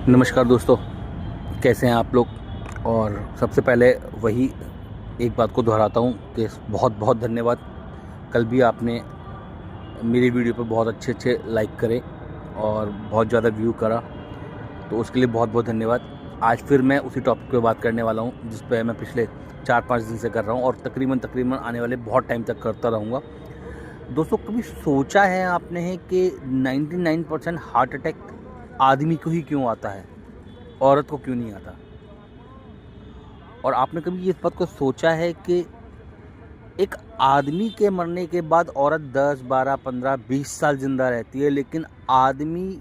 नमस्कार दोस्तों, कैसे हैं आप लोग। और सबसे पहले वही एक बात को दोहराता हूँ कि बहुत बहुत धन्यवाद। कल भी आपने मेरी वीडियो पे बहुत अच्छे अच्छे लाइक करे और बहुत ज़्यादा व्यू करा, तो उसके लिए बहुत बहुत धन्यवाद। आज फिर मैं उसी टॉपिक पे बात करने वाला हूँ जिस पे मैं पिछले 4-5 दिन से कर रहा हूँ और तकरीबन आने वाले बहुत टाइम तक करता रहूँगा। दोस्तों, कभी सोचा है आपने है कि 99% हार्ट अटैक आदमी को ही क्यों आता है, औरत को क्यों नहीं आता? और आपने कभी इस बात को सोचा है कि एक आदमी के मरने के बाद औरत 10, 12, 15, 20 साल ज़िंदा रहती है, लेकिन आदमी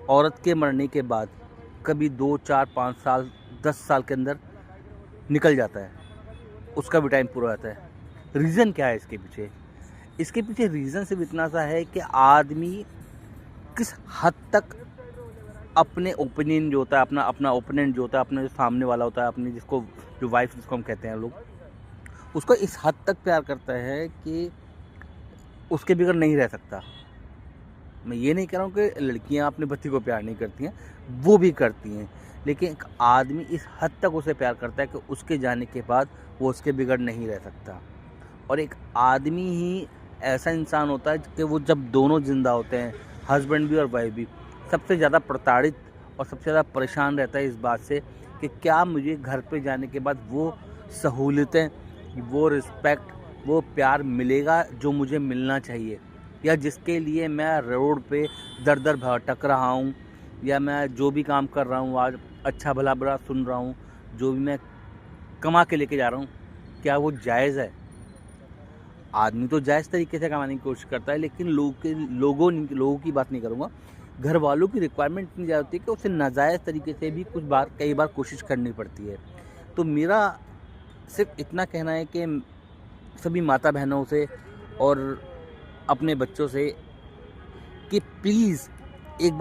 औरत के मरने के बाद कभी 2, 4, 5 साल, 10 साल के अंदर निकल जाता है, उसका भी टाइम पूरा होता है। रीज़न क्या है इसके पीछे? इसके पीछे रीज़न सिर्फ इतना सा है कि आदमी किस हद तक अपने ओपिनियन जो होता है, अपना ओपोनेंट जो होता है, अपना जो सामने वाला होता है, अपनी जिसको जो वाइफ जिसको हम कहते हैं लोग, उसको इस हद तक प्यार करता है कि उसके बगैर नहीं रह सकता। मैं ये नहीं कह रहा हूँ कि लड़कियाँ अपने पति को प्यार नहीं करती हैं, वो भी करती हैं, लेकिन एक आदमी इस हद तक उसे प्यार करता है कि उसके जाने के बाद वो उसके बगैर नहीं रह सकता। और एक आदमी ही ऐसा इंसान होता है कि वो जब दोनों ज़िंदा होते हैं, हस्बैंड भी और वाइफ भी, सबसे ज़्यादा प्रताड़ित और सबसे ज़्यादा परेशान रहता है इस बात से कि क्या मुझे घर पे जाने के बाद वो सहूलियतें, वो रिस्पेक्ट, वो प्यार मिलेगा जो मुझे मिलना चाहिए, या जिसके लिए मैं रोड पे दर-दर भटक रहा हूँ, या मैं जो भी काम कर रहा हूँ आज अच्छा भला बुरा सुन रहा हूँ, जो भी मैं कमा के लेके जा रहा हूँ, क्या वो जायज़ है? आदमी तो जायज़ तरीके से कमाने की कोशिश करता है, लेकिन लोगों की बात नहीं करूँगा, घर वालों की रिक्वायरमेंट इतनी ज़्यादा होती है कि उसे नाजायज़ तरीके से भी कई बार कोशिश करनी पड़ती है। तो मेरा सिर्फ इतना कहना है कि सभी माता बहनों से और अपने बच्चों से कि प्लीज़ एक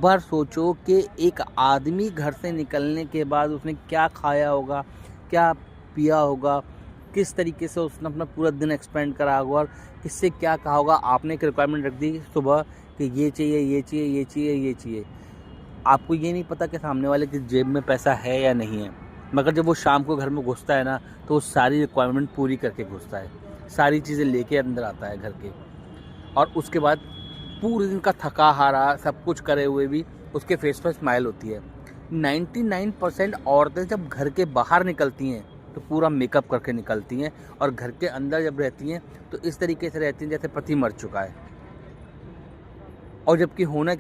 बार सोचो कि एक आदमी घर से निकलने के बाद उसने क्या खाया होगा, क्या पिया होगा, किस तरीके से उसने अपना पूरा दिन एक्सपेंड करा होगा और किससे क्या कहा होगा। आपने एक रिक्वायरमेंट रख दी सुबह कि ये चाहिए, ये चाहिए, ये चाहिए, ये चाहिए। आपको ये नहीं पता कि सामने वाले की जेब में पैसा है या नहीं है, मगर जब वो शाम को घर में घुसता है ना, तो वो सारी रिक्वायरमेंट पूरी करके घुसता है, सारी चीज़ें लेके अंदर आता है घर के। और उसके बाद पूरे दिन का थका हारा सब कुछ करे हुए भी उसके फेस पर स्माइल होती है। 99% औरतें जब घर के बाहर निकलती हैं तो पूरा मेकअप करके निकलती हैं, और घर के अंदर जब रहती हैं तो इस तरीके से रहती हैं जैसे पति मर चुका है। और जबकि होना